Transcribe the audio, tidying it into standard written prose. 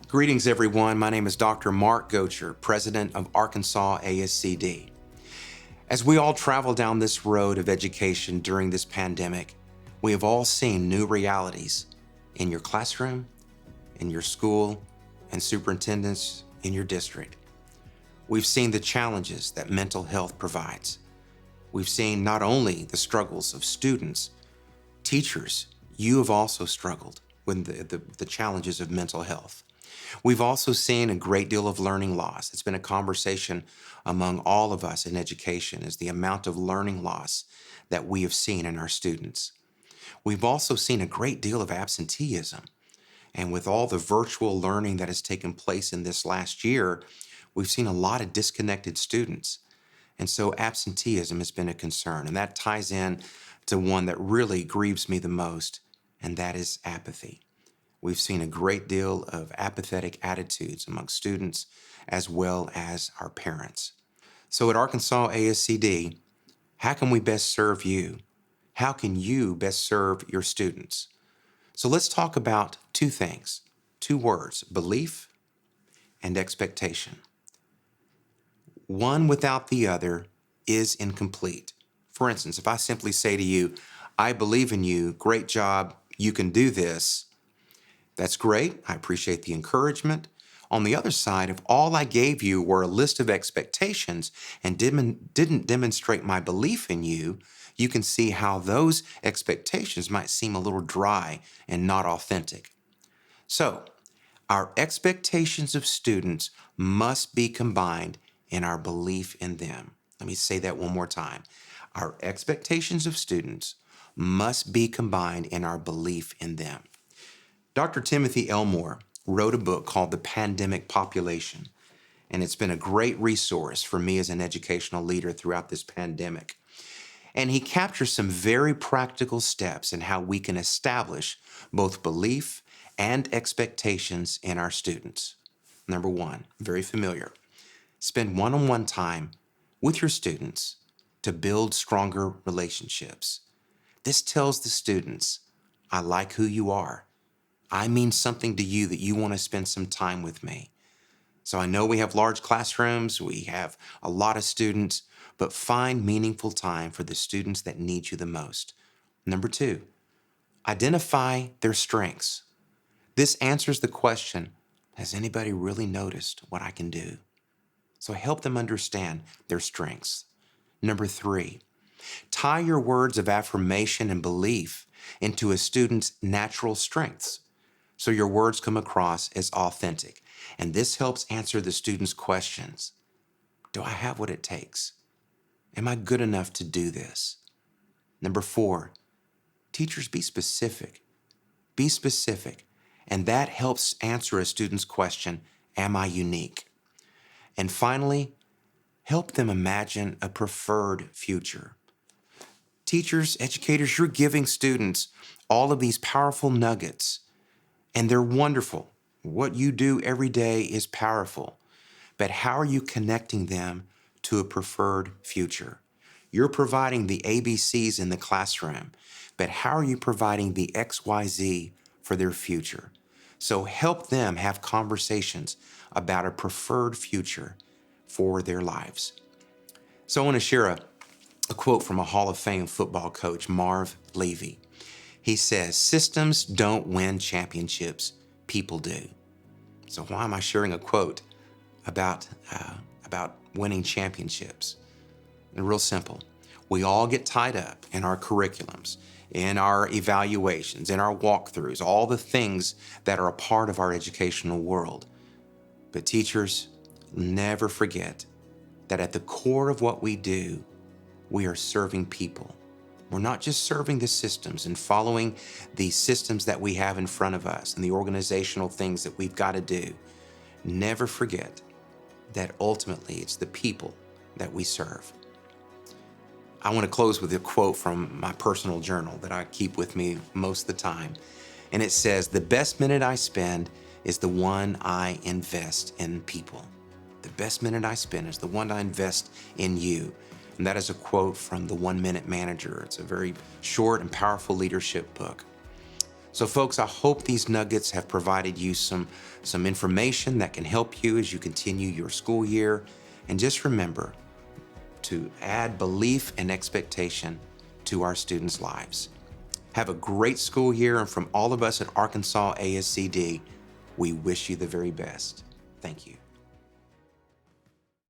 Greetings, everyone. My name is Dr. Mark Gocher, president of Arkansas ASCD. As we all travel down this road of education during this pandemic, we have all seen new realities in your classroom, in your school, and superintendents in your district. We've seen the challenges that mental health provides. We've seen not only the struggles of students, teachers, you have also struggled with the challenges of mental health. We've also seen a great deal of learning loss. It's been a conversation among all of us in education is the amount of learning loss that we have seen in our students. We've also seen a great deal of absenteeism. And with all the virtual learning that has taken place in this last year, we've seen a lot of disconnected students. And so absenteeism has been a concern. And that ties in to one that really grieves me the most, and that is apathy. We've seen a great deal of apathetic attitudes among students as well as our parents. So at Arkansas ASCD, how can we best serve you? How can you best serve your students? So let's talk about two things, two words, belief and expectation. One without the other is incomplete. For instance, if I simply say to you, I believe in you, great job, you can do this, that's great. I appreciate the encouragement. On the other side, if all I gave you were a list of expectations and didn't demonstrate my belief in you, you can see how those expectations might seem a little dry and not authentic. So, our expectations of students must be combined in our belief in them. Let me say that one more time. Our expectations of students must be combined in our belief in them. Dr. Timothy Elmore wrote a book called The Pandemic Population, and it's been a great resource for me as an educational leader throughout this pandemic. And he captures some very practical steps in how we can establish both belief and expectations in our students. Number one, very familiar, spend one-on-one time with your students to build stronger relationships. This tells the students, I like who you are. I mean something to you that you want to spend some time with me. So I know we have large classrooms, we have a lot of students, but find meaningful time for the students that need you the most. Number two, identify their strengths. This answers the question, has anybody really noticed what I can do? So help them understand their strengths. Number three, tie your words of affirmation and belief into a student's natural strengths, so your words come across as authentic. And this helps answer the student's questions. Do I have what it takes? Am I good enough to do this? Number four, teachers, be specific. Be specific. And that helps answer a student's question, am I unique? And finally, help them imagine a preferred future. Teachers, educators, you're giving students all of these powerful nuggets, and they're wonderful. What you do every day is powerful. But how are you connecting them to a preferred future? You're providing the ABCs in the classroom, but how are you providing the XYZ for their future? So help them have conversations about a preferred future for their lives. So I want to share a quote from a Hall of Fame football coach, Marv Levy. He says, systems don't win championships, people do. So why am I sharing a quote about winning championships? And real simple. We all get tied up in our curriculums, in our evaluations, in our walkthroughs, all the things that are a part of our educational world. But teachers, never forget that at the core of what we do, we are serving people. We're not just serving the systems and following the systems that we have in front of us and the organizational things that we've got to do. Never forget that ultimately it's the people that we serve. I want to close with a quote from my personal journal that I keep with me most of the time. And it says, the best minute I spend is the one I invest in people. The best minute I spend is the one I invest in you. And that is a quote from The 1 Minute Manager. It's a very short and powerful leadership book. So folks, I hope these nuggets have provided you some information that can help you as you continue your school year. And just remember to add belief and expectation to our students' lives. Have a great school year, and from all of us at Arkansas ASCD, we wish you the very best. Thank you.